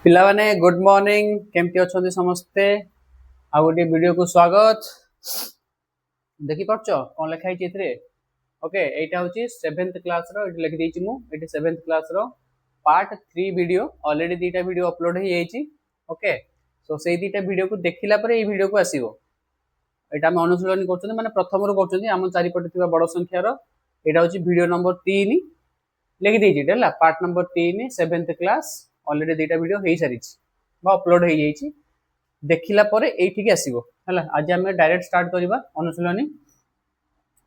पिलाने good morning केमती अच्छे समस्ते आ गोटे वीडियो को स्वागत। देखि पारछ कौन लिखाई एथिरे? ओके एटा होची 7th क्लास रो एटी लिखि देछि मु एटी 7th क्लास रो पार्ट 3 वीडियो ऑलरेडी दीटा वीडियो अपलोड हो जाइछि। ओके सो सेई दीटा वीडियो को देखिला पर ए वीडियो को आसीबो। एटा हम अनुशीलन करछन माने प्रथम रो करछन हम चारिपटे थिबा बड़ संख्या रो एटा होची वीडियो नंबर 3 लिखि देछि डेला part number 3 7th class already दीटा वीडियो हो सारी अपलोड हो जाइए देखला पर एठी आसीबो हला। आज हम डायरेक्ट स्टार्ट करबा अनुशीलनी।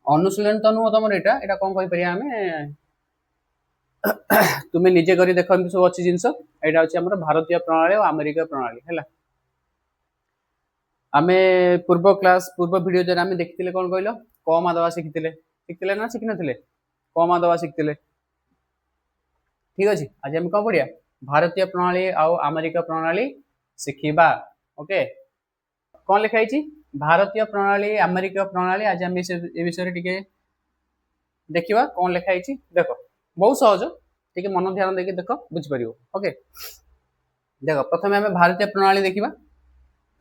अनुशीलन तो नुह तुम एटा एटा कोन कहि परिया हमें तुमे निजे करी देखो सब अच्छी जिनस। एटा होची हमर भारतीय प्रणाली और अमेरिका प्रणाली हला। आमे पूर्व क्लास पूर्व वीडियो जरा आमे देखितिले कोन कहलो कमा दवा शिखितिले ना शिखि नथिले कमा दवा शिखितिले। ठीक अछि आज हम कोन पढिया भारतीय प्रणाली और अमेरिका प्रणाली शिखिबा। ओके कौन लिखाई भारतीय प्रणाली अमेरिका प्रणाली आज आम ए विषय टिके देखिबा कौन लिखाई देख बहुत सहज टिके मन ध्यान देके देख बुझिपर। ओके देख प्रथम आम भारतीय प्रणाली देखिबा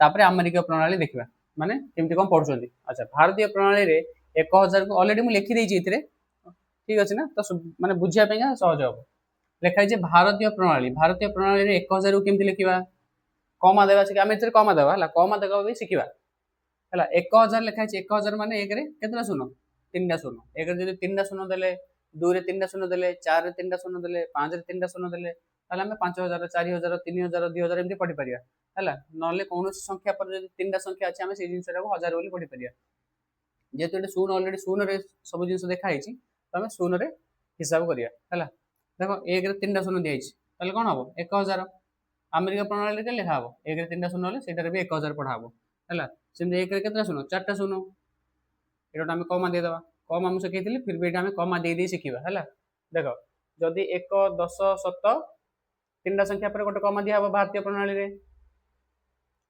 तापर अमेरिका प्रणाली देखिबा माने केमती कौन पढ़ुछंती। अच्छा भारतीय प्रणाली रे 1000 को ऑलरेडी मु लिखि देछि इतरे ठीक अछि ना तो माने बुझिया पेगा सहज हो लिखाई भारतीय प्रणाली रे 1000 को केमती लिखिबा कमा देवा आम इतरे कमा देवा हला कमा देवा भी शिखिबा हला। 1000 लिखाई 1000 माने 1 रे केतरा शून्य 3टा शून्य 1 रे जदि 3टा शून्य देले 2 रे 3टा शून्य देले 4 रे 3टा शून्य देले 5 रे 3टा शून्य देले ताले हम 5000 4000 3000 2000 एमती पढ़ी परिया हला। नले कोनोसी संख्या पर जदि 3टा संख्या अछि हम से जिंसटा को 1000 बोली पढ़ी परिया जेतु एटे शून्य ऑलरेडी शून्य रे सब जिंस देखा हिची तो हम शून्य रे हिसाब करिया हला। देखो 1 रे 3टा शून्य दिया हिची ताले कोन हबो 1000। अमेरिका प्रणाली के लिखा हम 1 रे 3टा शून्य से भी 1000 पढ़ा हम है सेमती 1 रे केतरा शून्य 4टा शून्य एटा आम कमा दे देवा कम आम शिखी फिर भी आम कमा दे शिखा है। देख जदि 1 10 7 3टा संख्या पर गोटे कमा दिया भारतीय प्रणाली रे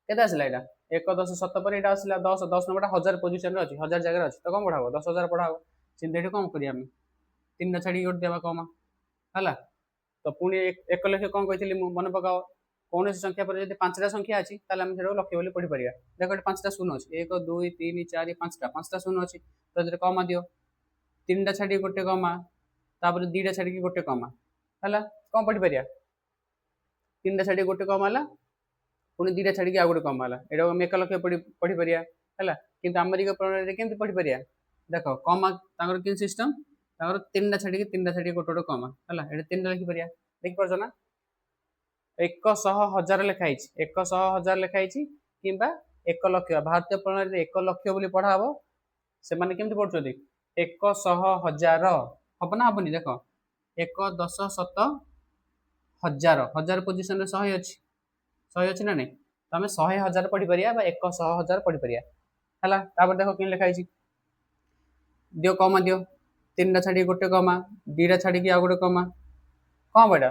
केते आसला एटा 1 10 7 पर एटा आसला 10 10 नंबर 1000 पोजीशन रे अछि 1000 जगह अछि तो कम पढ़ाबो 10000 पढ़ाबो सेमती एठी कम करिया हम 3टा छाडी गोटे देवा कमा है। तो पुणी 1 लक्ष कौन कही मन पकाओ कौन संख्या पर जब 5टा संख्या अच्छी लक्ष्य बोली पढ़ी पारिया देख 5टा शून्य अच्छी 1 2 3 4 5टा शून्य अच्छी तो कमा दियो 3टा छाड़ी गोटे कमा तापर 2टा छाड़ी गोटे कमा है कौन पढ़ी पारिया 3टा छाड़ी गोटे कमा है पुणी 2टा छाड़ी आ गोटे कमा है एटा हम 1 लक्ष पढ़ी पारिया है कि अमेरिका प्रणाली केमती पढ़ी पारिया देख कमा कि सिस्टम 3टा छाड़ी 3टा छाड़ी गोटे गोटे कमा है ये 3टा लिखि पारिया देखि पारछ ना 100,000 लिखाई 100,000 लिखाई कि 1 लक्ष भारतीय प्रणाली 1 लक्ष बोली पढ़ा हम से माने केमती पढ़ुछथि 100,000 हम ना हबनी देख 1 10 7 1000 1000 पोजीशन रे 100 अच्छी ना नहीं तो आम 100,000 पढ़ी पारिया 100,000 पढ़ी पारिया है। तापर देख कि लिखाई दियो कमा दियो 3टा छाड़ी गोटे कमा 2टा छाड़ी आ गोटे कमा कौन बेटा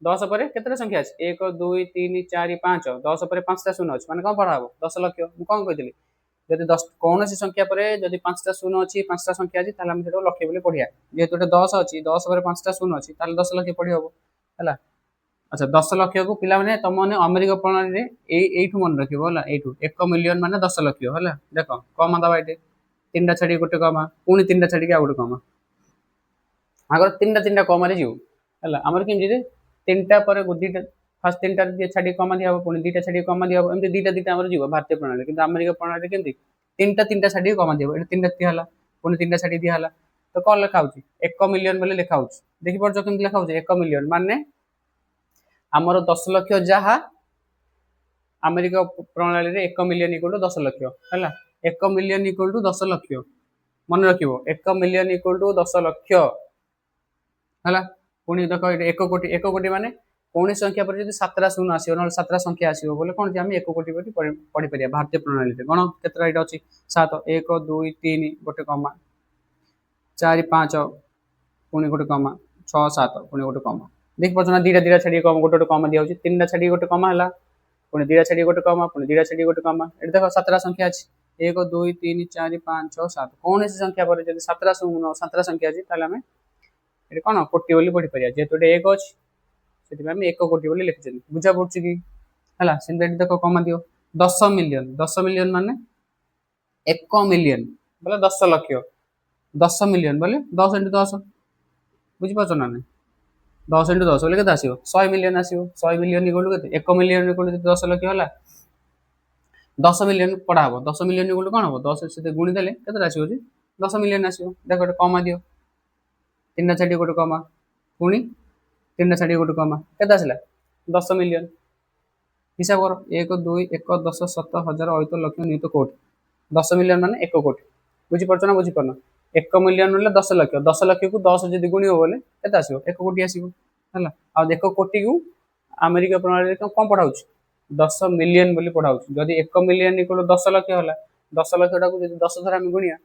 10 पर केतरा संख्या अछि 1 2 3 4 5 10 पर 5टा शून्य अछि माने कौन पढ़ा हम 10 लक्ष मु कौन कहितली जदि 10 कौन सी संख्या पर जदि 5टा शून्य अछि 5टा संख्या अछि ताले हम सेटा लक्ष बोली पढ़िया जेतु 10 अछि 10 पर 5टा शून्य अछि ताले 10 लक्ष पढ़ी हबो हला। अच्छा 10 लक्ष को पिला माने तुम माने अमेरिका प्रणाली रे एठु मन रखिबो हला एठु 1 मिलियन माने 10 लक्ष हला। देखो कमा दबा एटे 3टा छाडी गोटे कमा पुनी 3टा छाडी आ गोटे कमा अगर 3टा कमा रे जिउ हला हमर केम जे 3टा पर गोदीटा फर्स्ट 3टा छाडी कमा दिया पुणी 2टा छाडी कमा दिया एमती 2टा हमर जीव भारतीय प्रणाली किंतु अमेरिका प्रणाली केमती 3टा छाडी कमा दिया एटा 3टा दिया हला पुणी 3टा छाडी दिया हला तो कौन लिखा होची 1 मिलियन बोले लिखा होची देखि परछ केमती लिखा होची 1 मिलियन माने हमर 10 लक्ष जहा अमेरिका प्रणाली रे 1 मिलियन इक्वल टू 10 लक्ष हला 1 मिलियन इक्वल टू 10 लक्ष मन रखिबो 1 मिलियन इक्वल टू 10 लक्ष हला। पुणी देख 1 कोटी माने कौन संख्या पर जब 7टा शून्य आसो ना 7टा संख्या आसो बोले कौन आम 1 कोटी पढ़ी पारिया भारतीय प्रणाली गण केतरा एटा अछि 7 1 2 3 गोटे कमा 4 5 पुणी गोटे कमा 6 7 पुणी गोटे कमा देख पाछ ना 2टा छाडी कम गोटे कमा दिया होची 3टा छाडी गोटे कमा हला पुणी 2टा छाडी गोटे कमा पुणी 2टा छाडी गोटे कमा एटा देख 7टा संख्या अछि 1 2 3 4 5 6 7 कौन सी संख्या पर जब 7टा शून्य 7टा संख्या अछि ताले हमें ये कौन कोटी बोली पढ़ी पारिया जेतु 1 अछि से आम 1 कोटी बोली लिखिछे बुझा पड़ुछि कि हला सेमते एठी देखो कमा दियो 10 मिलियन माने 1 मिलियन बोले 10 लाख 10 मिलियन बोले 10 इंटू 10 बुझी पाछ ना नहीं 10 इंटू 10 बोले केते आसीबो 100 मिलियन आसीबो 100 मिलियन इक्वल केते 1 मिलियन इक्वल 10 लाख होला 10 मिलियन पढ़ा हबो 10 मिलियन इक्वल कोन हबो 10 से गुणी देले केते आसीबो जी 10 मिलियन आसीबो देखो एटा कमा दियो 3 छाडी गोटे कमा पुणी 3 छाडी गोटे कमा केते आसिला 10 मिलियन हिसाब करो 1 2 1 10 7 हजार 8 लक्ष नियुत कोटी 10 मिलियन माने 1 कोटी बुझी पड़छ ना बुझी पड़ना 1 मिलियन बोले 10 लाख 10 लाख को 10 जदि गुणी हो बोले केते आसीबो 1 कोटी आसीबो हला आ 1 कोटी को अमेरिका प्रणाली कौन पढ़ाउछ 10 मिलियन बोली पढ़ाउछ जदि 1 मिलियन इक्वल 10 लाख होला 10 लाख टाको जदि 10 थरा हम गुणिया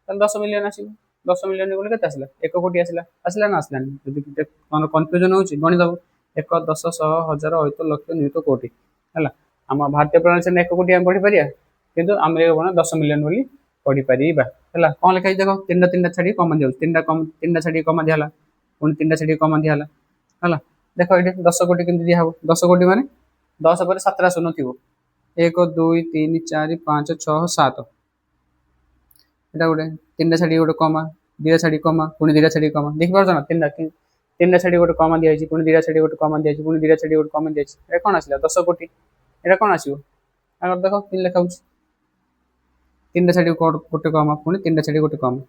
त 10 मिलियन आसीबो 10 मिलियन इक्वल केते आसिला 1 कोटी आसिला आसिला ना आसिला जदि कोन कंफ्यूजन होछि गणि दबो 1 10 100 हजार 8 लक्ष नियुत कोटी हला हम भारतीय प्रणाली से 1 कोटी हम पढ़ी परिया किंतु अमेरिका प्रणाली 10 मिलियन बोली पढ़ी परिबा हला कोन लिखा देखो तीनटा तीनटा छाडी कमा दियो तीनटा छाडी कमा दियाला पुणी तीनटा छाडी कमा दियाला हला देखो ये 10 कोटी केमती दिया हबो 10 कोटी माने 10 पर 17 शून्य थिबो 1 2 3 4 5 6 7 एटा गोटे तीनटा छाडी गोटे कमा दिया छाडी कमा पुणी दिया छाडी कमा देखि पारछ ना तीनटा छाडी गोटे कमा दिया छि पुणी दिया छाडी गोटे कमा दिया छि पुणी दिया छाडी गोटे कमा दिया छि ए कोन आसिला 10 कोटी एटा कोन आसीबो अगर देखो तीन लेखा होछि तीनटा छाडी गोटे कमा पुणी तीनटा छाडी गोटे कमा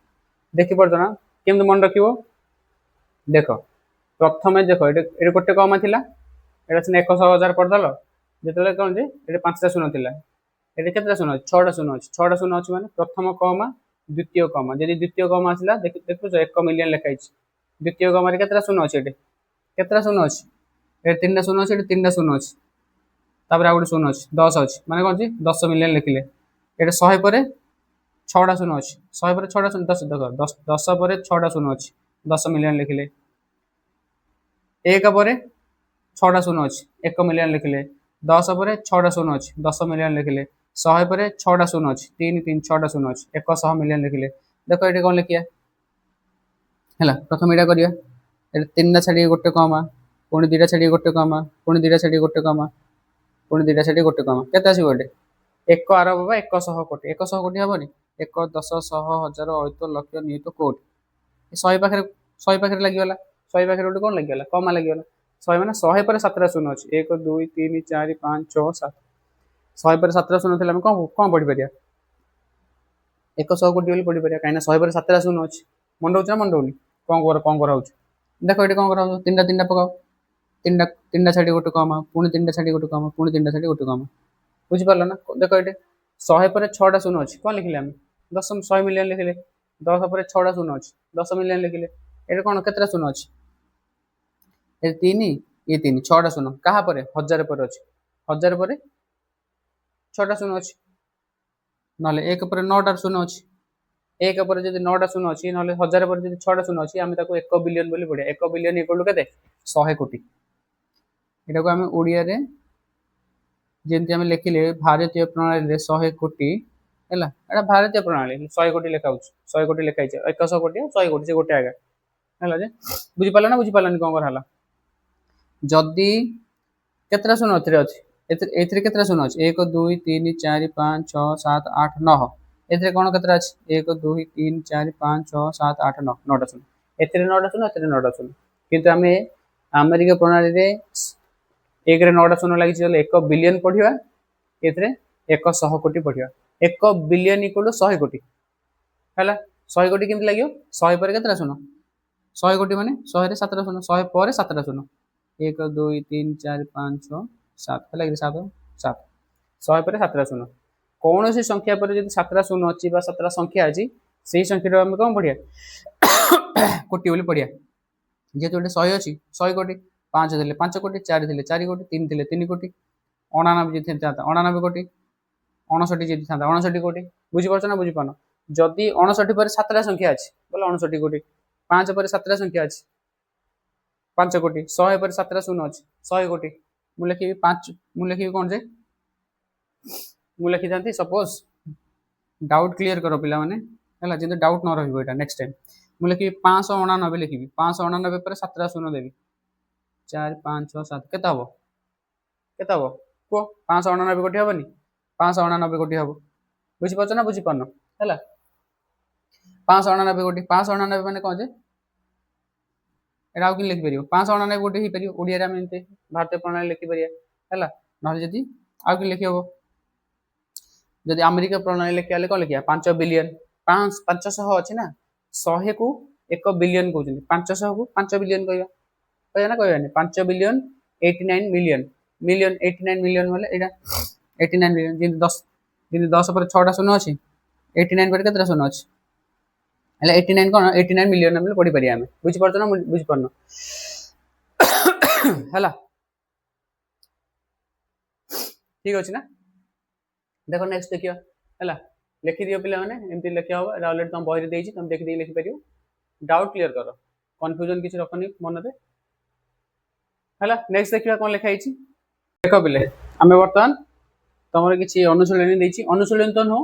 देखि पारछ ना केमते मन रखिबो देखो प्रथमे देखो ये गोटे कमा थिला एटा सिना 100,000 पड़दल जेतले कोन जे एटा 5टा शून्य थिला एटा केतरा शून्य 6टा शून्य अछि 6टा शून्य अछि माने प्रथम कमा द्वितीय कमा यदि द्वितीय कमा आसिला देखु 1 मिलियन लिखा अछि द्वितीय कमा रे केतरा शून्य अछि एटे केतरा शून्य अछि ए 3टा शून्य अछि एटे 3टा शून्य अछि तापर आ गोटे शून्य अछि 10 अछि माने कोन जे 10 मिलियन लिखिले एटा 100 परे 6टा शून्य अछि 100 परे 6टा शून्य 10 देखो 10 परे 6टा शून्य अछि 10 मिलियन लिखिले 1 परे 6टा शून्य अछि 1 मिलियन लिखिले 10 परे 6टा शून्य अछि 10 मिलियन लिखिले 100 परे 6टा शून्य अछि 3 3 6टा शून्य अछि 100 मिलियन लिखिले देखो एटे कोन लिखिया हला प्रथम एटा करिया एटा 3टा छाडी गोटे कमा पुणी 2टा छाडी गोटे कमा पुणी 2टा छाडी गोटे कमा पुणी 2टा छाडी गोटे कमा केते आसीबो एटे 1 अरब बा 100 कोटी 100 कोटी हबनी 1 10 100 हजार 8 लक्ष नियुत कोटी 100 पाखरे लागि गला 100 पाखरे गोटे कोन लागि गला कमा लागि गला 100 माने 100 पर 17 शून्य अछि 1 2 3 4 5 6 7 100 पर 17 शून्य थिला हम कोन पढ़ी परिया 100 कोटी बोली पढ़ी परिया काइना 100 पर 17 शून्य अछि मन रहउछ ना मन रहउनी कोन कर होउछ देखो एटे कोन कर होउछ तीनटा तीनटा पकाओ तीनटा छाडी गोटे कमा पुणी तीनटा छाडी गोटे कमा पुणी तीनटा छाडी गोटे कमा बुझि पारला ना देखो एटे 100 पर 6टा शून्य अछि कोन लिखिले हम 10 100 मिलियन लिखिले 10 पर 6टा शून्य अछि 10 मिलियन लिखिले एटे कोन केतरा शून्य अछि ए 3 ये 3 6टा शून्य कहा पर 1000 पर अछि 1000 पर 6टा शून्य अछि नले 1 पर 9टा शून्य अछि 1 पर जदि 9टा शून्य अछि नले 1000 पर जदि 6टा शून्य अछि आमे ताको 1 बिलियन बोली पढिया 1 बिलियन इक्वल टू केते 100 कोटी एटा को आमे ओडिया रे जेंति आमे लेखिले भारतीय प्रणाली रे 100 कोटी हैला एटा भारतीय प्रणाली 100 कोटी लेखा होछ 100 कोटी लेखाइ छै 100 कोटी 100 कोटी से गोटे आगा हैला जे बुझि पाला ना बुझि पालानी कोन कर हला जदि केतरा शून्य अथरे अछि एथरे केतरा शून्य अछि 1 2 3 4 5 6 7 8 9 एथरे कोन केतरा अछि 1 2 3 4 5 6 7 8 9 9टा शून्य एथरे 9टा शून्य एथरे 9टा शून्य किंतु आमे अमेरिका प्रणाली रे 1 रे 9टा शून्य लागि चले 1 बिलियन पढिया एथरे 100 कोटी पढिया 1 बिलियन इक्वल 100 कोटी हैला 100 कोटी केमति लागियो 100 पर केतरा शून्य 100 कोटी माने 100 रे 17 शून्य 100 पर 17 शून्य 1 2 3 4 5 6 7 है लगे 7 7 100 पर 17 शून्य कौन सी संख्या पर जदि 17 शून्य अछि बा 17 संख्या अछि सेही संख्या हम कोन पढिया कोटी बोली पढिया जे जोटे 100 अछि 100 कोटी 5 देले 5 कोटी 4 देले 4 कोटी 3 देले 3 कोटी 99 जे था 99 कोटी 59 जे था 59 कोटी बुझि परछ ना बुझि पानो जदि 59 पर 17 संख्या अछि बोले 59 कोटी 5 पर 17 संख्या अछि 5 कोटी 100 पर 17 शून्य अछि 100 कोटी मु लिखि 5 मु लिखि कोन जे मु लिखि जानती सपोज डाउट क्लियर करो पिला माने हला जे डाउट न रहइबो एटा नेक्स्ट टाइम मु लिखि 599 लिखिबी 599 पर 17 शून्य देबी 4 5 6 7 केते हबो को 599 कोटी हबनी 599 कोटी हबो बुझी पाछ ना बुझी पानो हैला 599 कोटी 599 माने कोन जे एटा कि लिखि परियो 599 कोटी ही परियो ओडिया रे हम एंते भारतीय प्रणाली लिखि परिया हैला नहले जदी आ कि लिखि हबो जदि अमेरिका प्रणाली लिखिया कोन लिखिया 5 बिलियन 500 अछि ना 100 को 1 बिलियन कहउछन 500 को 5 बिलियन कहया कहया ना कहया 5 बिलियन 89 मिलियन मिलियन 89 मिलियन वाले एटा 89 मिलियन जिन 10 पर 6 टा शून्य अछि 89 पर केतरा शून्य अछि એટલે 89 કોણ 89 મિલિયન અમે પડી પારિયા અમે ବୁଝି પારછ ના ବୁଝି પારનો ହେଲା ठीक अछि ना देखो नेक्स्ट देखियो ହେଲା लिखि दियो पिला माने एमती लिखिया हो एटा ऑलरेडी तुम बही रे देइछि तुम देखि दे लिखि परियो डाउट क्लियर करो कंफ्यूजन किछ रखनी मन रे ହେଲା नेक्स्ट देखियो कोन लिखा हिछि देखो पिले हमें वर्तमान तमरे किछि अनुशीलनी देइछि अनुशीलनी तो नो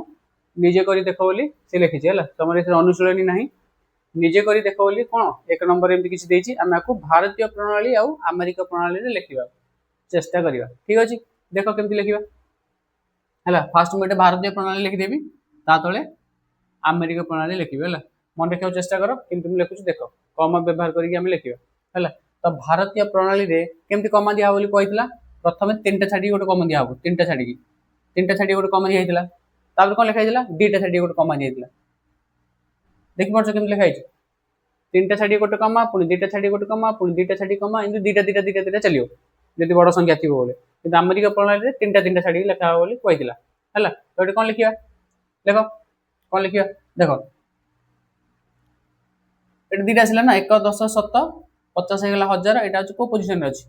निजे करी देखो बोली से लिखिछि हैला तमरे से अनुशीलनी नाही निजे करी देखो बोली कोन एक नंबर एमती किछि देइछि हम आको भारतीय प्रणाली आ अमेरिका प्रणाली रे लिखिबा चेष्टा करिवा ठीक अछि देखो केमती लिखिबा हैला फर्स्ट में भारतीय प्रणाली लिखि देबी ता तळे अमेरिका प्रणाली लिखिबे हैला मन रखियो चेष्टा करो किंतु हम लिखुछु देखो कॉमा व्यवहार करिके हम लिखिबा हैला तो भारतीय प्रणाली रे केमती कॉमा दिया बोली कहितला प्रथमे तीनटा छाडी गोटे कॉमा दिया हो तीनटा छाडी गोटे कॉमा दिया हितला तापर कोन लिखा हितला दीटा छाडी गोटे कॉमा दिया हितला देखि परछ केमती लिखा हिछ तीनटा छाडी गोटे कॉमा पुनी दीटा छाडी गोटे कॉमा पुनी दीटा छाडी कॉमा इंदु दीटा चलियो जदि बड़ संख्या थिबो बोले किंतु अमेरिका प्रणाली रे तीनटा छाडी लिखा हो बोली कहितला हैला तो एटा कोन लिखिया देखो कोन लिखिया देखो एटा दीटा आसिला ना 1 10 7 50 हेगला 1000 एटा को पोजीशन रे अछि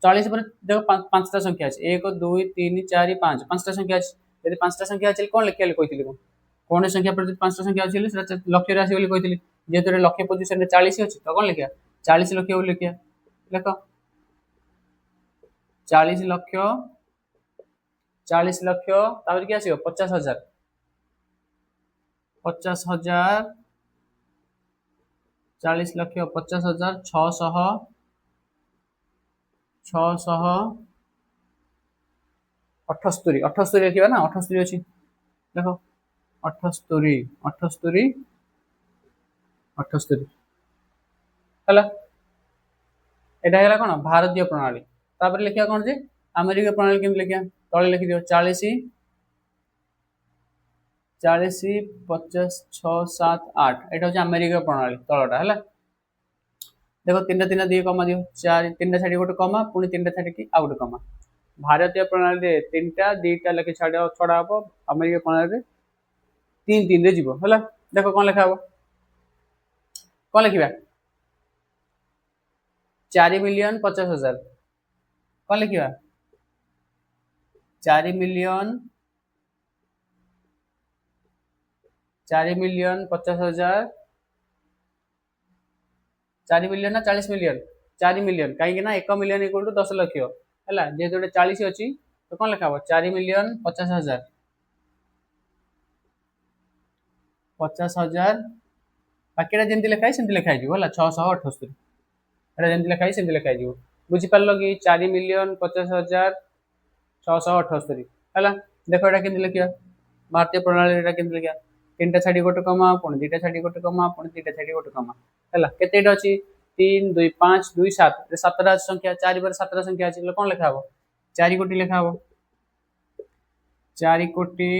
40 पर देखो पांचटा संख्या अछि 1 2 3 4 5 पांचटा संख्या अछि यदि पांचटा संख्या अछि कोन लिखिया कहितली कोन संख्या पर पांचटा संख्या अछि सेटा लक्ष्य राशि बोली कहितली जेतरे लक्ष्य पोजीशन रे 40 अछि तो कोन लिखिया 40 लक्ष्य बोली लिखिया देखो 40 लक्ष्य तापर कि आसीयो 50000 40 लक्ष्य 50000 600 78 लिखिबा ना 78 अछि देखो 78 हला एटा हैला कोन भारतीय प्रणाली तापर लिखिया कोन जे अमेरिका प्रणाली केम लिखिया तळे लिखि दियो 40 50 6 7 8 एटा हो अमेरिका प्रणाली तळटा हैला देखो तीनटा दिए कमा दियो 4 तीनटा छाडी गोटे कमा पुनी तीनटा छाडी की आ गोटे कमा भारतीय प्रणाली रे तीनटा दीटा लखि छाडा छडा हबो अमेरिका प्रणाली रे 3 रे जीवो हैला देखो कोन लिखा हबो कोन लिखिबा 4 मिलियन 50,000 कोन लिखिबा 4 मिलियन 50,000 4 मिलियन ना 40 मिलियन 4 मिलियन कहीं ना 1 मिलियन इक्वल टू 10 लाख हैला जे जोटे 40 अछि तो कोन लिखा हो 4 मिलियन 50,000 बाकीटा जेमती लिखा है सेमती लिखा है होला 678 एटा जेमती लिखा है सेमती लिखा है बुझी पारलो कि 4 मिलियन 50,000 678 हैला देखो एटा केमती लिखिया भारतीय प्रणाली एटा केमती लिखिया तीनटा छाडी गोटे कमा पुनी दीटा छाडी गोटे कमा पुनी दीटा छाडी गोटे कमा हैला केतेटा अछि 3 2 5 2 7 7टा संख्या 4 पर 7टा संख्या अछि कोन लिखा हो 4 कोटी लिखा हो 4 कोटी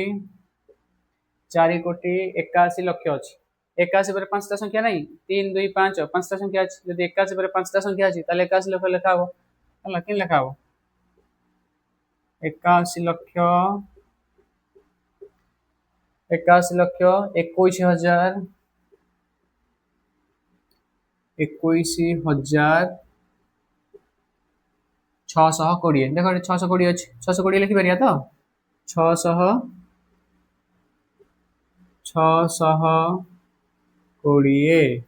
81 लक्ष अछि 81 पर 5टा संख्या नहीं 3 2 5 5टा संख्या अछि यदि 81 पर 5टा संख्या अछि ताले 81 लक्ष लिखा हो हैला किन लिखा हो 81 लक्ष 21,000 620 देखो 620 अछि 620 लिखि परिया तो 620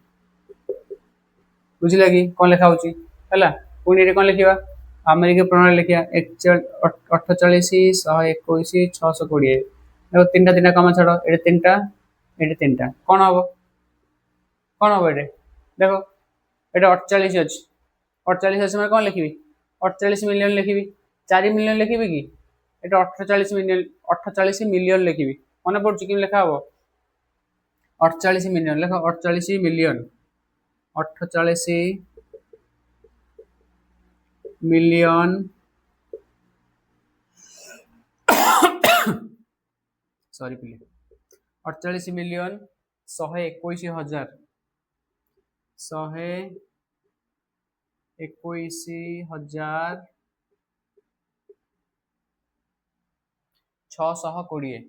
बुझी लगी कौन लिखा होची हैला पुनी रे कौन लिखिबा अमेरिका प्रणाली लिखिया 48 121 620 देखो तीनटा कमा छाड़ो एटे तीनटा कौन हबो एटे देखो एटा 48 अछि 48 मैं कौन लिखी 48 मिलियन लिखी 4 मिलियन लिखी कि এটা 48 मिलियन लिखी मन पड़ू कि लेखा हम 48 मिलियन लेख 48 मिलियन 48 मिलियन सॉरी पिले 48 मिलियन 121,000 121,620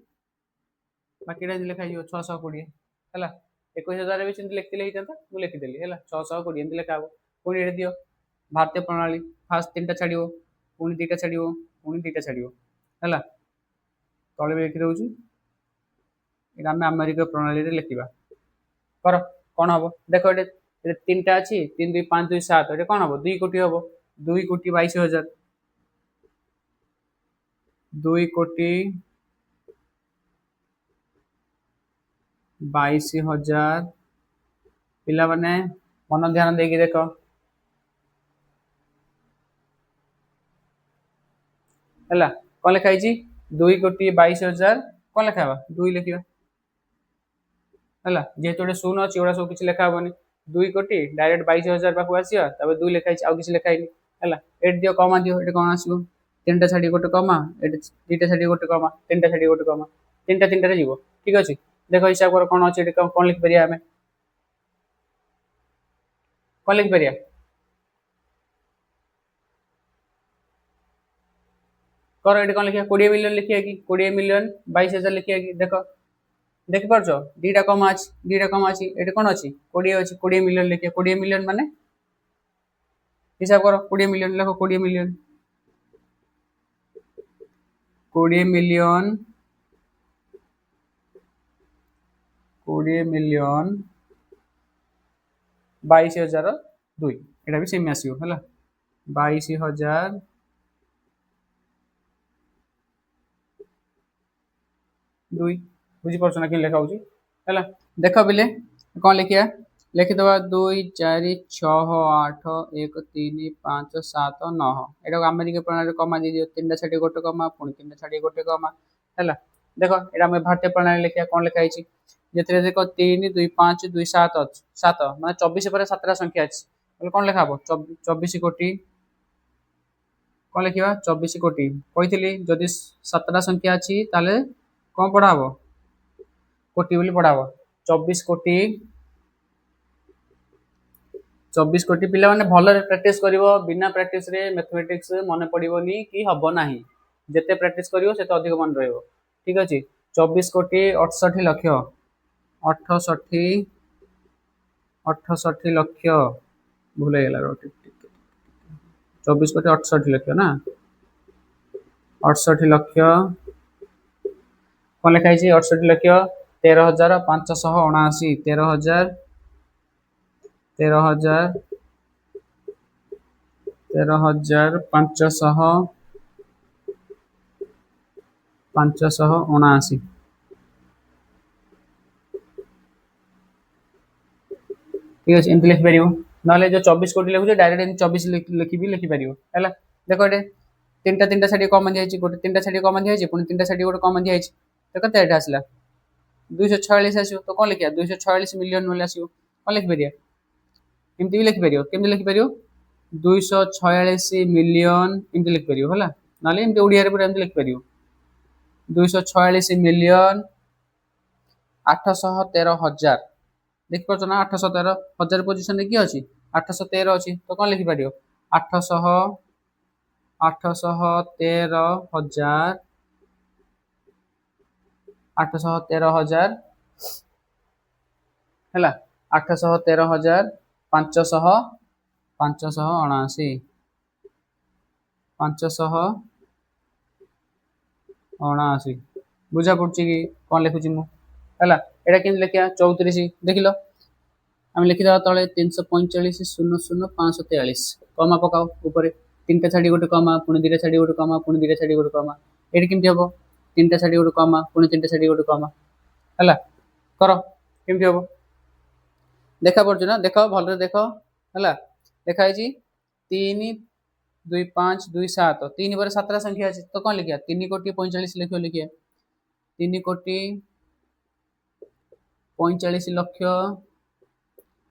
बाकी लिखा 620 है 21,000 भी सेमती लिखते होता मुझे लिखिदेली है 620 एमती लिखा हम पुणी ये दियो भारतीय प्रणाली फास्ट 3टा छाड़ पुणी 2टा छाड़ पुणी 2टा छाड़ है तले भी लिखिदे ये आम अमेरिका प्रणाली लिखा कर कौन हम देख ये 3टा अच्छी 3 2 5 2 7 ये कौन हम 2 कोटी हम 2,22,000 2,22,000 पिला माने मन ध्यान देकी देख है कौन लिखाई 2,22,000 कौन लिखा 2 लिखा है जेहेतु गोटे शून्य अच्छी गोटा सब किसी लिखा हेनी 2 कोटी डायरेक्ट 22,000 पाक आसो 2 लिखाई आउ कि लिखाई है ये दियो कमा दियो ये कौन आसो 3टा छाड़ी गोटे कमा ये 2टा छाड़ी गोटे कमा 3टा छाड़ी गोटे कमा 3टा 3टा जीव ठीक अच्छे देख हिसाब कर कौन अच्छे कौन लिखिपर आम कौन लिखिपर कर ये कौन लिखा 20 मिलियन लिखिया कि 20 मिलियन 22,000 लिखिया कि देख देखिपार 2टा कमा अच्छी 2टा कमा अच्छी ये कौन अच्छी 20 अच्छी 20 मिलियन लिखिए 20 मिलियन माने हिसाब कर 20 मिलियन लिख 20 मिलियन 20 मिलियन 22,002 यहाँ भी सेम आसो है 22,002 बुझीपार ना कि लिखा है देख पिले कौन लिखिया लिखिद 2 4 6 8 1 3 5 7 9 यहाँ अमेरिका प्रणाली कमा दी 3टा छाड़ी गोटे कमा पुणी 3टा छाड़ी गोटे कमा है देख ये भारतीय प्रणाली लिखा कौन लिखाई जे देख 3 2 5 2 7 7 मैं 24 पर 7टा संख्या अच्छी कौन लिखा हम 24 कोटी कौन लिखा 24 कोटी कही जदि 7टा संख्या अच्छी ताले कौन पढ़ा हम कोटी बोली पढ़ा हम 24 कोटी 24 कोटी पिला माने भल प्रैक्टिस करिवो बिना प्रैक्टिस रे मैथमेटिक्स मन पड़िबोनी कि हबो नाही जेते प्रैक्टिस करिवो सेते अधिक मन रहइबो ठीक अछि 24 कोटी 68 लाख 68 68 लाख भूल गेला 24 कोटी 68 लाख ना 68 लाख कौन लिखा 68 लाख 13,579 13,000 579 ठीक अच्छे एमती लिखिपर ना जो 24 कोटी लिखुचे डायरेक्ट 24 लिखिपर है देख ये 3टा छाड़ी कम दिखाई गोटे 3टा छाड़ी कम दिखाई पुणी 3टा छाड़ी गोटे कम दिखाई तो कत आसला 246 आसो तो कौन लिखा 246 मिलियन बोले आसो कौन लिखिपर एमती भी लिखिपर केमती लिखिपर 246 मिलियन एमती लिखिपर है ना एमती ओडिया पूरा एमती लिखिपर 246 मिलियन 813,000 देखिपार ना 813,000 पोजिशन किए अच्छी 813 अच्छी तो कौन लिखिपर 813,000 813,000 है 813,500 579 579 बुझा पड़ी कि कौन लिखुची मु है यहाँ केमती लिखा 34 देख लो आम लिखिद तले 345 00 543 कमा पकाओ ऊपर 3टा छाड़ी गोटे कमा पुणी 2टा छाड़ी गोटे कमा पुणी 2टा छाड़ी गोटे कमा ये केमती हम 3टा छाड़ी गोटे कमा पुणी 3टा छाड़ी गोटे कमा है कर केमती हम देखा पड़े ना देख भल देख है लिखाई 3 2 5 2 7 3 पर 7 संख्या अच्छे तो कौन लिखिया 3 कोटी 45 लक्ष लिखिया 3 कोटी 45 लक्ष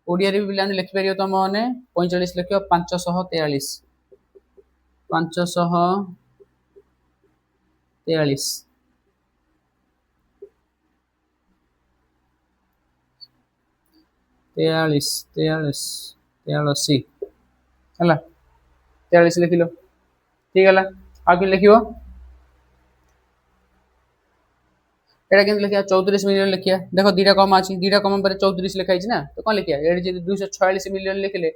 ओडिया रे भी पिलाने लिखि परियो तुम माने 45 लक्ष 543 543 43 43 43 ହେଲା 43 लिखिलो ठीक है आ कि लिखियो एटा केन लिखिया 34 मिलियन लिखिया देखो दीटा कम अछि दीटा कम पर 34 लिखाइ छी ना तो कोन लिखिया एडी जे 246 मिलियन लिखले ए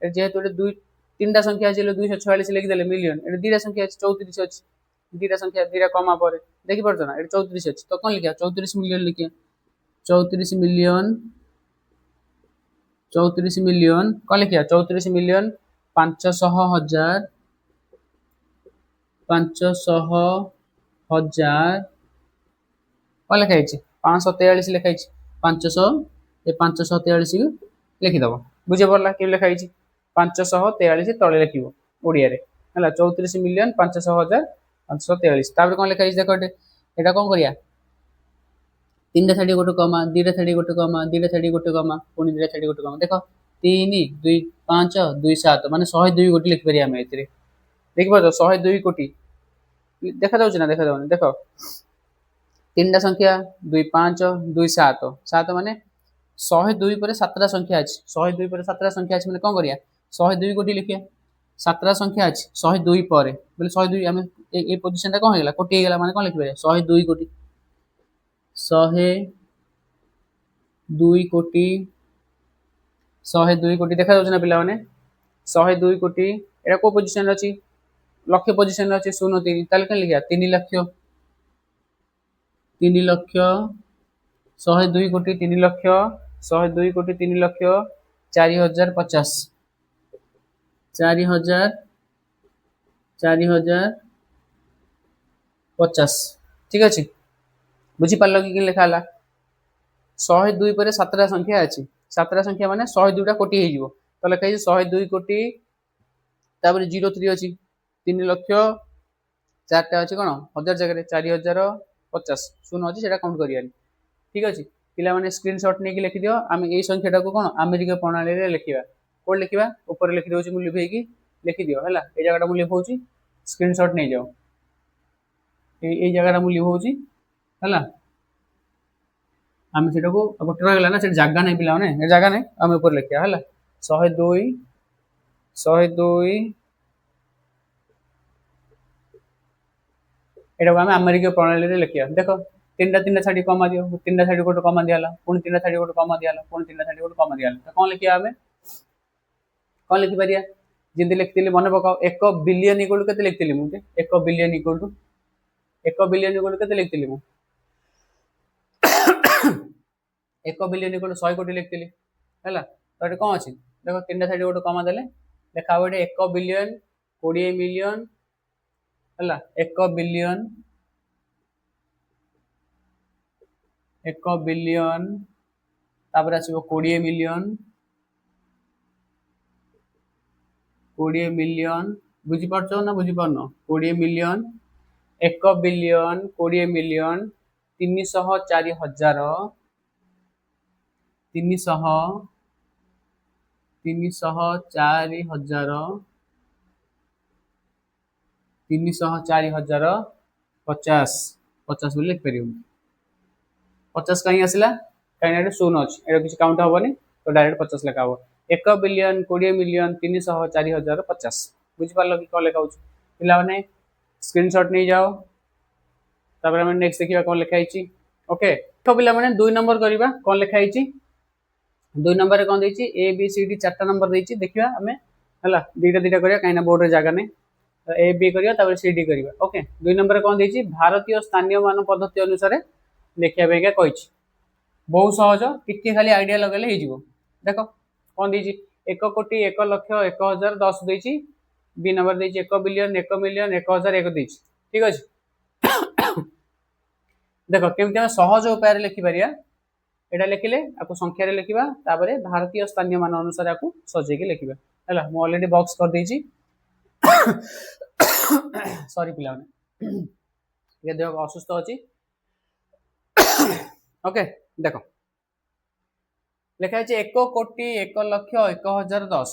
जेहेतु एटा दुई तीनटा संख्या अछि 246 लिखि देले मिलियन एटा दीटा संख्या अछि 34 अछि दीटा संख्या दीटा कमा पर देखि परछो ना एटा 34 अछि तो कोन लिखिया 34 मिलियन लिखिया 34 मिलियन 34 मिलियन कोन लिखिया 34 मिलियन 500,000 500,000 कौन लिखाई 543 लिखाई 500 ये 543 लिखिदब बुझे पड़ा कि लिखाई 543 तले लिख ओडिया रे है 34 मिलियन 500,000 543 कौन लिखाई देख एटा कौन करिया 3टा छाड़ी गोटे कमा 2टा छाड़ी गोटे कमा 2टा छाड़ी गोटे कमा पुणी 2टा छाड़ी गोटे कमा देख 3 2 5 2 7 माने 102 कोटी लिख परिया हम एथिरे देख पाछो 102 कोटी देखा जाउछ ना देखा जाउनी देखो तीनटा संख्या 2 5 2 7 7 माने 102 पर 7टा संख्या अछि 102 पर 7टा संख्या अछि माने कोन करिया 102 कोटी लिखिया 7टा संख्या अछि 102 पर बोले 102 हम ए पोजीशन ता कोन हेगला कोटी हेगला माने कोन लिख परिया 102 कोटी 102 कोटी 102 कोटी देखा जाउछ ना पिला माने 102 कोटी एटा को पोजीशन अछि लक्ष्य पोजीशन अछि 03 ताले कोन लिखिया 3 लक्ष 3 लक्ष 102 कोटी 3 लक्ष 102 कोटी 3 लक्ष 4050 4050 ठीक अछि बुझी पारलो कि लिखा हला 102 पर 7टा संख्या अछि 7टा संख्या माने 102 टा कोटी हे जिवो तो लिखा 102 कोटी तापर 03 अछि 3 लक्ष 4टा अछि कोन 1000 जगह 4050 शून्य अछि सेटा काउंट करियानी ठीक अछि पिला माने स्क्रीनशॉट नै कि लिखि दियो हम एई संख्याटा को कोन अमेरिका प्रणाली रे लिखिबा कोड लिखिबा ऊपर लिखि दोछि मु लिखै कि लिखि दियो हला ए जगहटा मु लिखौछि स्क्रीनशॉट नै जाओ ए जगहटा मु लिखौछि हला हम सेटा को गोटे रहला ना से जागा नै पिला माने ए जागा नै हम ऊपर लिखिया हला 102 एटा को हम अमेरिका प्रणाली रे लिखिया देखो तीनटा छाड़ी कमा दियो तीनटा छाड़ी गोटे कमा दियाला पुणी तीनटा छाड़ी गोटे कमा दियाला पुणी तीनटा छाड़ी गोटे कमा दियाला तो कोन लिखिया हमें कोन लिखि परिया जिंदे लिखतिले मन पकाओ 1 बिलियन इक्वल टू केते लिखतिले मुझे 1 बिलियन इक्वल टू केते लिखतिले मु 1 बिलियन इक्वल टू 100 कोटी लिखतिले हला तो एटा कोन अछि देखो तीनटा छाड़ी गोटे कमा देले देखा होडे 1 बिलियन 20 मिलियन हला 1 बिलियन 1 बिलियन तापर आसीबो 20 मिलियन 20 मिलियन बुझी पारछो ना बुझी पारनो 20 मिलियन 1 बिलियन 20 मिलियन 304,000 304,000 50 50 बोले लिख परियो 50 कहीं आसला कहीं ना शून्य अच्छी एटा किसी काउंट हेनी तो डायरेक्ट 50 लिखा हम 1 बिलियन 20 मिलियन 304,050 बुझिपार कि कौन लिखा पिला मैंने स्क्रीनशॉट नहीं जाओ तापर हम नेक्स्ट देखिबा कौन लिखाई ओके तो पिला मैंने 2 नंबर करबा कौन लिखाई 2 नंबर रे कौन देछि ए बी सी डी 4टा नंबर देछि देखिबा हमें हला दीटा दीटा करिया काइना बोर्ड रे जागा नहीं ए बी करिया तापर सी डी करिया ओके 2 नंबर कौन देछि भारतीय स्थानीय मान पद्धति अनुसार लिखिया बेगा कहिछि बहुत सहज टिके खाली आइडिया लगेले हे जिवो देखो कौन देछि 1 कोटी 1 लक्ष 1,000 10 देछि बी नंबर देछि 1 बिलियन 1 मिलियन 1,000 1 देछि ठीक अछि देखो केमते हम सहज उपाय रे लिखि परिया एटा लिखिले आपको संख्या रे लिखिबा तापरे भारतीय स्थानीय मान अनुसार आपको सजेके लिखिबा हला मु ऑलरेडी बॉक्स कर देछि सॉरी पिलाने ये देह असुस्थ अच्छी ओके देख लिखाई 1 कोटी 1 लक्ष 1010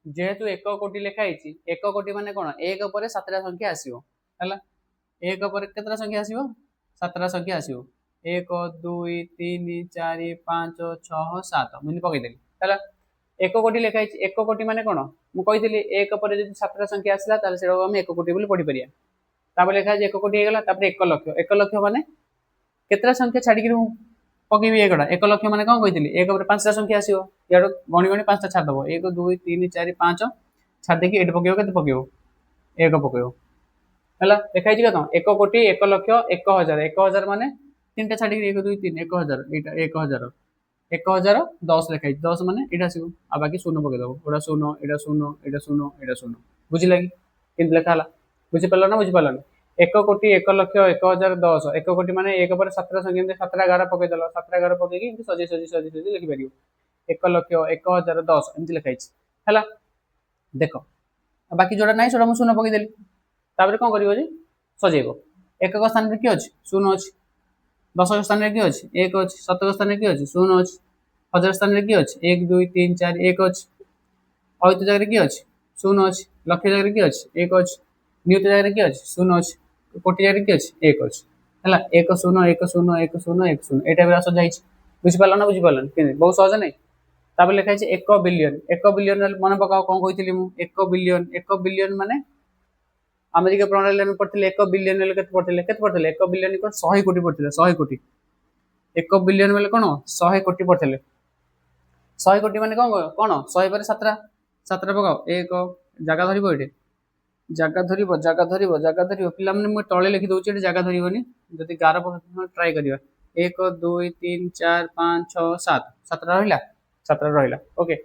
जेहेतु 1 कोटी लिखाई 1 कोटी माने कौन 1 पर 7टा संख्या आसो है 1 पर केतटा संख्या आसो 7टा संख्या आसो 1 2 3 4 5 6 7 मुझे पकईदेली है 1 कोटी लिखाई 1 कोटी माने कौन मुझे 1 पर जो 7टा संख्या आसला से आम 1 कोटी बोली पढ़ी पार लिखाई 1 कोटी होगा 1 लक्ष माने केतटा संख्या छाड़ी पकेबी एगुड़ा 1 लक्ष माने कौन कही 1 पर 5टा संख्या आसो इड गणी गणी 5टा छाड़देव 1 2 3 4 5 छाड़देकी ये पकेब के पकेब 1 पकेब है लिखाई कत 1 कोटी 1 लक्ष 1000 माने 3टा छाड़ी 1 2 3 1000 1000 1010 लिखाई 10 माने ये आसो आ बाकी शून्य पकेदेव गोटा शून्य एटा शून्य एटा शून्य एटा शून्य बुझिल कि केमती लिखा बुझीपार ना बुझीपार 1 कोटी 1 लक्ष 1010 1 कोटी माने 1 पर 7टा संख्या 7टा 11 पकेदेल 7टा 11 पकेकी सजे सजे सजे सजे लिखिपार 1 लक्ष 1010 एमती लिखाई है देख बाकी जोड़ा ना से शून्य पकईदेली कौन कर सजेब 1 स्थान किए अच्छे शून्य अच्छी 10 स्थान किए अच्छे 1 अच्छी 7 स्थान किए अच्छे शून्य अच्छी 1000 स्थान किए अच्छे 1 2 3 4 1 अच्छी अयुत जगह किए अच्छे शून्य अच्छी लक्ष जगह किए अच्छे 1 अच्छी नियुत जगह किए अच्छे शून्य अच्छी कोटी जगह किए अच्छे 1 अच्छी है 1 0 1 0 1 0 1 0 ये टाइप सजा बुझीपार ना बुझीपार बहुत सहज नहीं तापर लिखाई 1 बिलियन मन पकाओ कौन कही 1 बिलियन माने अमेरिका प्रणाली में पढ़ते 1 बिलियन पढ़ते 1 बिलियन 100 कोटी पढ़ते 100 कोटी 1 बिलियन बेले कौन 100 कोटी पढ़ते 100 कोटी माने कौन कौन 100 पर 7टा पकाओ 1 जगह धरब ये जगह धरब पिला मुझे तले लिखी दूसरी जगह धरबनी जदि 11 ट्राए कर 1 2 3 4 5 6 7 7टा रहा 7टा रहा ओके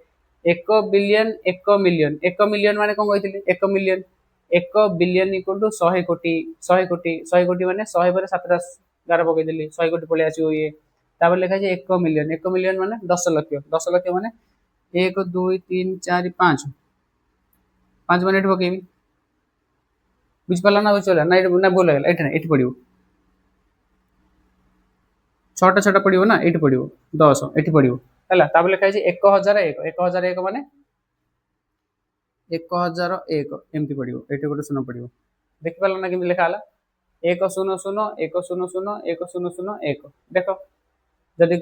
1 बिलियन 1 मिलियन 1 मिलियन माने कौन कही 1 मिलियन 1 बिलियन इक्वल टू 100 कोटी 100 कोटी माने 100 पर 7टा 11 पकईदेली 100 कोटी पलि आसो ये तापर लिखा 1 मिलियन माने 10 लक्ष माने 1 2 3 4 5 5 माने पकेबी बुझीपार ना बुझे ना भूल है ये पड़ 6टा 6टा पड़ो ना ये पड़ो 10 ये पड़ो है लिखाई 1001 माने 1001 एमती पड़ो ये गोटे शून्य पड़ो देखिपार ना कि लिखा 1 0 0 1 0 0 1 0 0 1 देख जदि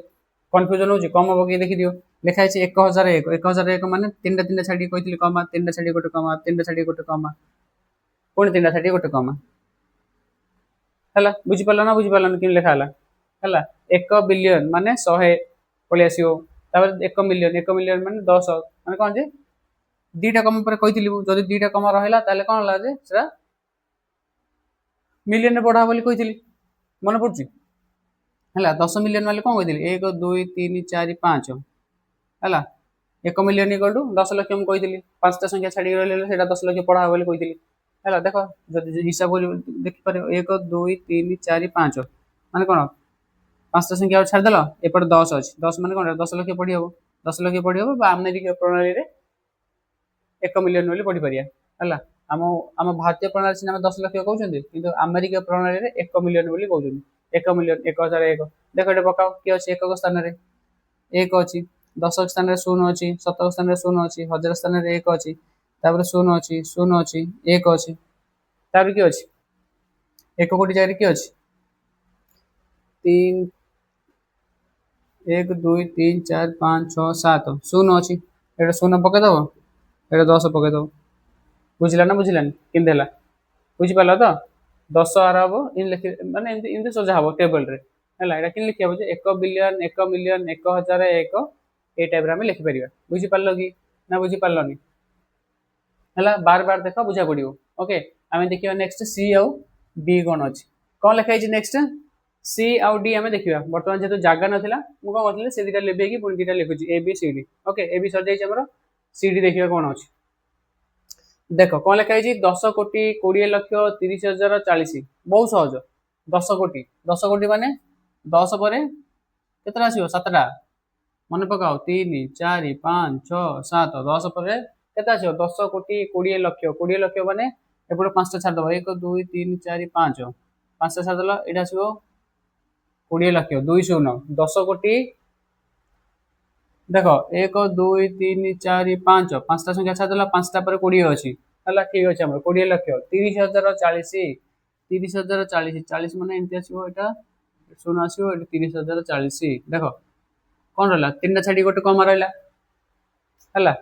कन्फ्यूजन हो कम हम कि देखी दियो लिखाई 1001 माने 3टा छाड़ी कही कमा 3टा छाड़ी गोटे कमा 3टा छाड़ी गोटे कमा पुणी 3टा छाड़ी गोटे कमा है बुझीपार ना बुझीपार कि लिखा है 1 बिलियन माने 100 पलि आसो 1 मिलियन माने 10 माने कौन जे 2टा कम पर कही जब 2टा कम रहा कौन है मिलियन बढ़ा बोली कही मन पड़ू है 10 मिलियन वाले कौन कही 1 2 3 4 5 है 1 मिलियन इक्वल टू 10 लक्ष मुझे कही 5टा संख्या छाड़ी रही 10 लक्ष पढ़ा बोली कही है देख जब हिसाब देखिपार 1 2 3 4 5 माने कौन 5टा संख्या छाड़देल एपटे 10 अच्छी 10 माने कौन 10 लक्ष पढ़ी हम 10 लक्ष पढ़ी हम अमेरिका प्रणाली 1 मिलियन बोली पढ़ी पारिया है आम भारतीय प्रणाली सीना 10 लक्ष कहते कि अमेरिका प्रणाली 1 मिलियन बोली कहते 1 मिलियन 1001 देख ये पकाओ किए अच्छे 1 स्थान 1 अच्छी 10 स्थान 0 अच्छी 7 स्थान 0 अच्छी 1000 स्थान 1 अच्छी तापर 0 अच्छी 0 अच्छी 1 अच्छी तापर किए अच्छी 1 कोटी जगह किए अच्छी 3 1 2 3 4 5 6 7 0 अच्छी ये 0 पकईदेव ये 10 पकईदेव बुझला ना बुझलानी केमती है बुझीपार तो 10 आर हम इन लिखी माने इमती सजा हम टेबल रे है कि लिखा 1 बिलियन 1 मिलियन 1001 ये टाइप आम लिखिपर बुझीपार कि ना बुझीपारनी है बार बार देख बुझा पड़ो ओके आम देखा नेक्स्ट सी आउ डी कौन अच्छी कौन लिखाई नेक्स्ट सी आउ डी आम देखा बर्तमान जेहतु जगह नाला मुझे कौन करी से 2टा लिखेकी पुणी 2टा लिखुची A B C D okay A B सर जाइए सी डी देखा कौन अच्छी देख कौन लिखाई 10 कोटी 20 लक्ष 30,000 40 बहुत सहज 10 कोटी माने 10 पर केतटा आसो 7टा मन पकाओ 3 4 5 6 7 10 पर केते आछो 10 कोटी 20 लक्ष 20 लक्ष माने एपटे 5टा छाड़ दबो 1 2 3 4 5 5टा छाड़ दला एटा आसीबो 20 लक्ष 2 शून्य 10 कोटी देख 1 2 3 4 5 5टा संख्या छाड़ दला 5टा पर 20 अछि हला ठीक अछि हमर 20 लक्ष 30,040 30,040 40 माने एंती आसीबो एटा शून्य आसीबो एटा 30,040 देख कोन रहला तीनटा छाडी गोटे कम रहला हला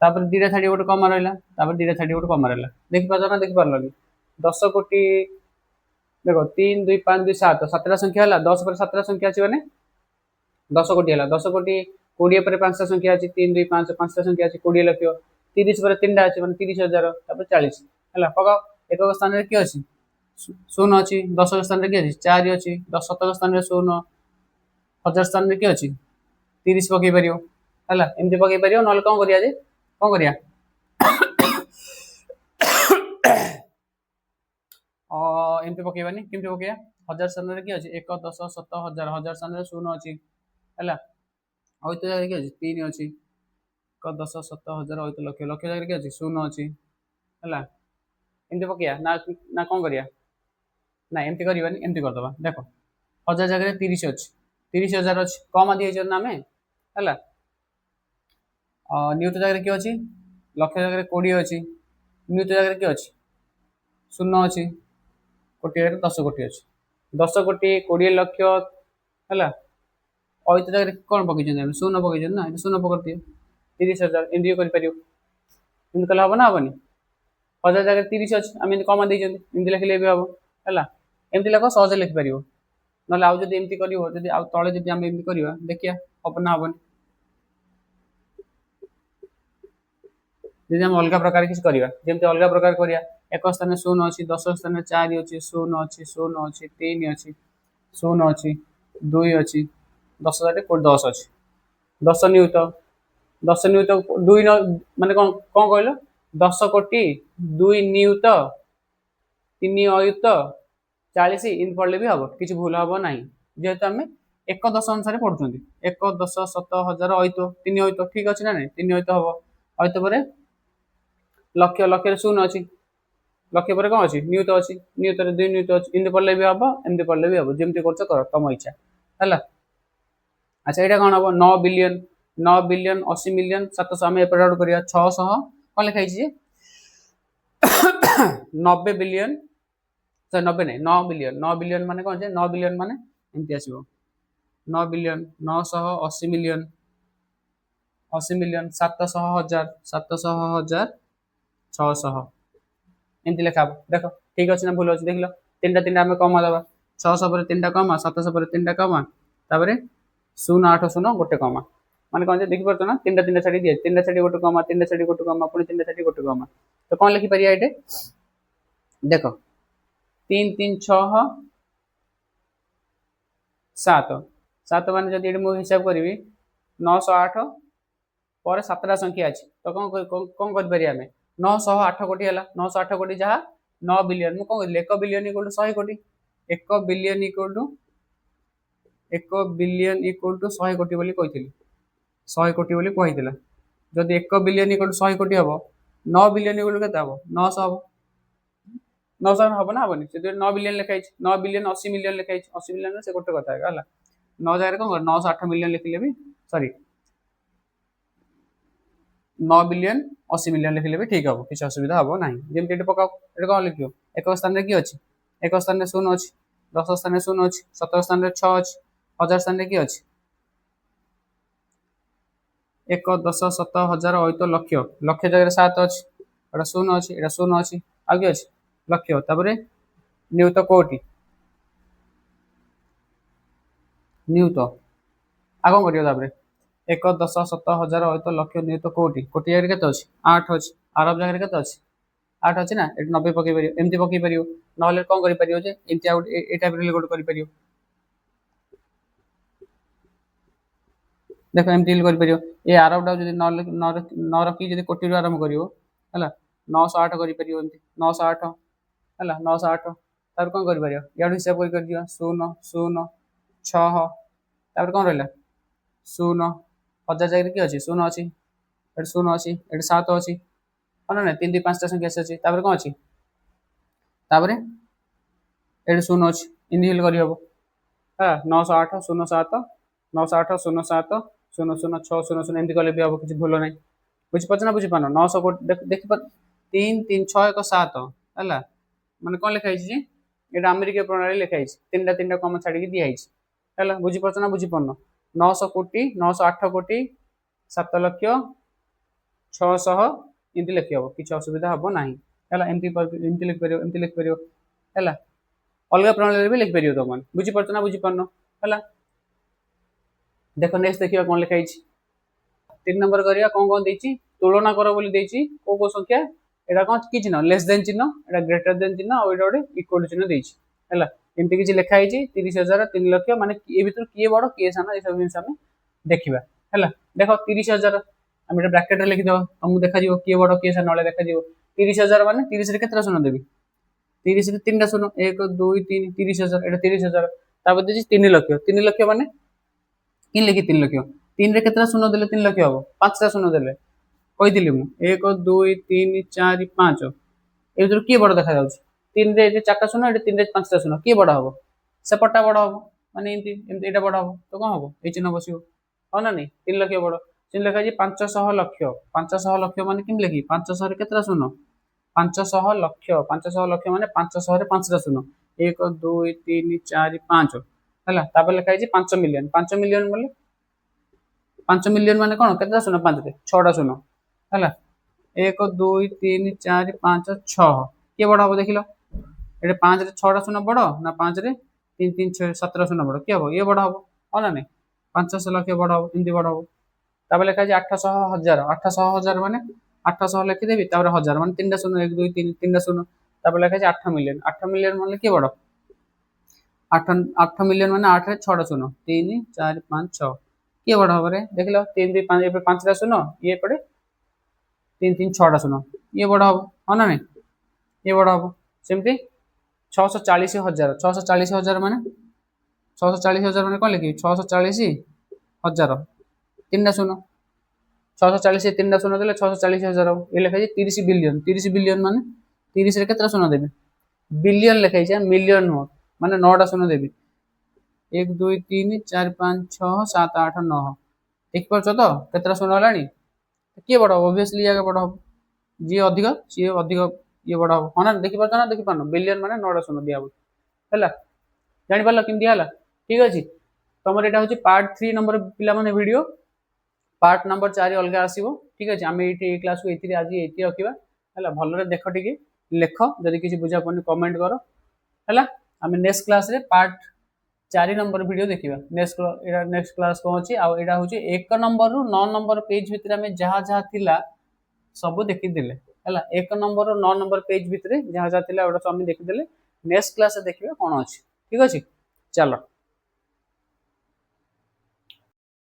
तापर दीटा छाडी गोटे कम रहला तापर दीटा छाडी गोटे कम रहला देखि पाछो ना देखि पारलनी 10 कोटी देखो 3 2 5 2 7 7टा संख्या हला 10 पर 7टा संख्या अछि माने 10 कोटी हला 10 कोटी 20 पर 5टा संख्या अछि 3 2 5 5टा संख्या अछि 20 लक्ष 30 पर 3टा अछि माने 30,000 तापर 40 हला पकाओ एकक स्थान रे की अछि शून्य अछि 10 स्थान रे की अछि 4 अछि 10 17 स्थान रे शून्य 1000 स्थान रे की अछि 30 पकई परियो हला एमती पकई परियो नल कोन करिया जे कोन करिया एमती पकेबानी केमती पकेया 1000 स्थान रे की अछि 1 10 7 1000 1000 स्थान रे शून्य अछि हला ओइ तो जाय की अछि 3 अछि 1 10 7 1000 ओइ तो लक्ष लक्ष जाय की अछि शून्य अछि हला एमती पकेया ना कोन करिया ना एमती करिबानी एमती कर दबा देखो 1000 जगह 30 अछि 30,000 अछि कम आदि हे ना में हला न्यूट जगह की अछि लक्ष जगह 20 अछि न्यूट जगह की अछि शून्य अछि कोटी जगह 10 कोटी अछि 10 कोटी 20 लक्ष हला ओइत जगह कोन पकै जने शून्य पकै जने ना शून्य पकड़ती 30,000 एमती कर परियो एमती कला हबो ना हबनी 1000 जगह 30 अछि आमे कम दे जने एमती लिखले भी हबो हला एमती लिखो सहज लिख परियो नले आउ जदी एमती करिवो जदी आउ तळे जदी आमे एमती करिवा देखिया हबो ना हबनी जदि हम अलग प्रकार किसी करिया जेमते अलग प्रकार करिया एक स्थान में शून्य अछि 10 स्थान में 4 अछि शून्य अछि शून्य अछि 3 अछि शून्य अछि 2 अछि 10 जाटे 10 अछि 10 नियुत 2 माने कोन कोन कहलो 10 कोटी 2 नियुत 3 अयुत 40 इन पढ़ले भी हबो किछि भूल हबो नाही जेहेतु हमें एक दश अनुसार पढ़ुछंती 1 10 7 1000 अयुत 3 अयुत ठीक अछि ना नहीं 3 अयुत हबो अयुत परे लक्ष लक्ष रे शून्य अछि लक्ष्य पर कौन अच्छी नियुत अच्छी नियुत 2 नियुत अच्छी इनते पढ़ले भी हम एमती पढ़ले भी हम जमती करछ कर तम इच्छा हला अच्छा एटा कोन हबो 9 बिलियन 80 मिलियन 700 हम एपट आउट करिया 600 कोन लिखा हिची 90 बिलियन सर 90 नहीं 9 बिलियन माने कोन छे 9 बिलियन माने एमती आसीबो 9 बिलियन 980 मिलियन 80 मिलियन 700 हजार 700 हजार 600 एमती लेखा देखो ठीक अछि ना भूल अछि देखलो तीनटा तीनटा हम कमा दबा 600 पर तीनटा कमा 700 पर तीनटा कमा ताबरे 080 गोटे कमा माने कोन जे देखि परतो ना तीनटा तीनटा छाडी दिए तीनटा छाडी गोटे कमा तीनटा छाडी गोटे कमा पुनी तीनटा छाडी गोटे कमा तो कोन लिखि परिया एटे देखो 3 3 6 7 7 माने जदि एटे मु हिसाब करबी 908 पर 7टा संख्या अछि तो कोन कर परिया हमें 908 कोटी हला 908 कोटी जहा 9 बिलियन मु कोन 1 बिलियन इक्वल टू 100 कोटी 1 billion equal to 1 billion equal to 100 कोटी बोली कहिथिली 100 कोटी बोली कहिथिला जदि 1 बिलियन इक्वल टू 100 कोटी हबो 9 बिलियन इक्वल टू केते हबो 900 हबो 900 हबो ना हबनी से 9 बिलियन लिखाइ 9 बिलियन 80 मिलियन लिखाइ 80 मिलियन से गोटे कथा हला 9 जगह कोन 908 मिलियन लिखले भी सॉरी 9 बिलियन 80 मिलियन लिखले भी ठीक हबो किछ असुविधा हबो नाही जेमति एटे पकाओ एटे कोन लिखियो एक स्थान रे की अछि एक स्थान रे 0 अछि 10 स्थान रे 0 अछि 17 स्थान रे 6 अछि 1000 स्थान रे की अछि 1 10 7 1000 अयुत लक्ष लक्ष जगह 7 अछि एटा 0 अछि एटा 0 अछि आगे अछि लक्ष ताबरे नियुत कोटी नियुत आगो करियो ताबरे 1 10 7 1000 अयुत लक्ष नियुत कोटी कोटी जगह केते अछि 8 अछि आरब जगह केते अछि 8 अछि ना एट 90 पकई परियो एमती पकई परियो नहले कोन करि परियो जे एमती आउट ए टाइप रे गोट करि परियो देखो एमती करि परियो ए आरब डा जदी न रखी जदी कोटी रो आरंभ करियो हला 908 करि परियो एमती 908 हला 908 तार कोन करि परियो याडू हिसाब कर दियो 0 0 6 तापर कोन रहला 0 1000 जगह की अछि 0 अछि एट 0 अच्छी एट 7 अच्छी हाँ ना 3 2 5टा संख्या अच्छी तापर कौन अच्छी तापर एट 0 अच्छी इनती हेल्ले करहब हाँ 908 07 908 07 006 00 एमती कले भी हम किसी भूल ना बुझीपार ना बुझीपार 900 देखिप 3 3 6 1 7 है मैंने कौन लिखाई ये अमेरिका प्रणाली लिखाई 3टा कम छाड़ी दिखाई है बुझीपार ना बुझीपार 900 कोटी 908 कोटी 7 लक्ष 600 एमती लिखी हम किसी असुविधा हम ना है एमती लिखिपर है अलग प्रणाली भी लिखिपर तुम बुझीपार ना बुझीपार है देख नेक्स्ट देखिए कौन लिखाई 3 नंबर करिया कौन कौन देछि तुलना कर बोली देछि को संख्या एटा कौन कि चिन्ह लेस देन चिन्ह एटा ग्रेटर देन चिन्ह और एटा गोटे इक्वल चिन्ह देछि हैला एमती किछि लिखा हिछि 30,000 3 लाख माने ए भीतर किए बड़ किए साना ए सब जिंस हम देखिबा हैला देखो 30,000 हम एटा ब्रैकेट रे लिखि दो हमहु देखा जिवो किए बड़ किए साना नले देखा जिवो 30,000 माने 30 रे केतरा शून्य देबी 30 रे 3टा शून्य 1 2 3 30,000 एटा 30,000 तापर देछि 3 लाख माने किन लिखि 3 लाख 3 रे केतरा शून्य देले 3 लाख हबो 5टा शून्य देले कहिदिली मु 1 2 3 4 5 ए भीतर किए बड़ देखा जाउछि 3 रे 4टा शून्य एटा 3 रे 5टा शून्य किए बड़ हबो सेपटा बड़ हबो माने एमती एटा बड़ हबो तो कोन हबो ए चिन्ह बसियो हो ना नहीं 3 लाख बड़ चिन्ह लिखा जी 500 लक्ष माने किन लिखि 500 रे केतरा शून्य 500 लक्ष माने 500 रे 5टा शून्य 1 2 3 4 5 हैला तापर लिखा जी 5 मिलियन बोले 5 मिलियन माने कोन केतरा शून्य 5 रे 6टा शून्य हैला 1 2 3 4 5 6 के बड़ हबो देखिलो एटे 5 रे 6टा शून्य बड़ ना 5 रे 3 3 6 17 शून्य बड़ के हबो ये बड़ हबो हो ना नहीं 500 लक्ष बड़ हबो इनती बड़ हबो तापर लिखा जी 800 हजार माने 800 लिखि देबी तापर हजार माने 3टा शून्य 1 2 3 3टा शून्य तापर लिखा जी 8 मिलियन माने के बड़ 8 मिलियन माने 8 रे 6टा शून्य 3 4 5 6 के बड़ हबो रे देखिलो 3 2 5 ए 5टा शून्य ये पड़े 3 3 6टा शून्य ये बड़ हबो हो ना नहीं ये बड़ हबो सेमती 640,000 माने 640,000 माने कौन लिखी 640,000 3टा शून्य 640 3टा शून्य देले 640,000 ये लिखा जी 30 बिलियन माने 30 रे केतरा शून्य देबी बिलियन लिखाई छै मिलियन हो माने 9टा शून्य देबी 1 2 3 4 5 6 7 8 9 देख परछ तो केतरा शून्य हलानी किए बड़ ऑब्वियसली आगे बड़ हो जी अधिक सी अधिक ये बड़ हो ना देखि परछ ना देखि पानो बिलियन माने 9टा शून्य दिया हैला जानि परला किम दिया हला ठीक अछि तमर एटा होची पार्ट 3 नंबर पिला माने वीडियो पार्ट नंबर 4 अलगा आसीबो ठीक अछि हम एठी क्लास को एथि आज एथि रखिबा हैला भलरे देख टिके लेख जदि किछि बुझा पनी कमेंट करो हैला हम नेक्स्ट क्लास रे पार्ट 4 नंबर वीडियो देखिबा नेक्स्ट क्लास को अछि आ एटा होची 1 नंबर रु 9 नंबर पेज भितर हम जहा जहा थिला सब देखि देले हैला 1 नंबर रु 9 नंबर पेज भितर जहा जहा थिला ओटा सब हम देखि देले नेक्स्ट क्लास रे देखिबा कोन अछि ठीक अछि चलो।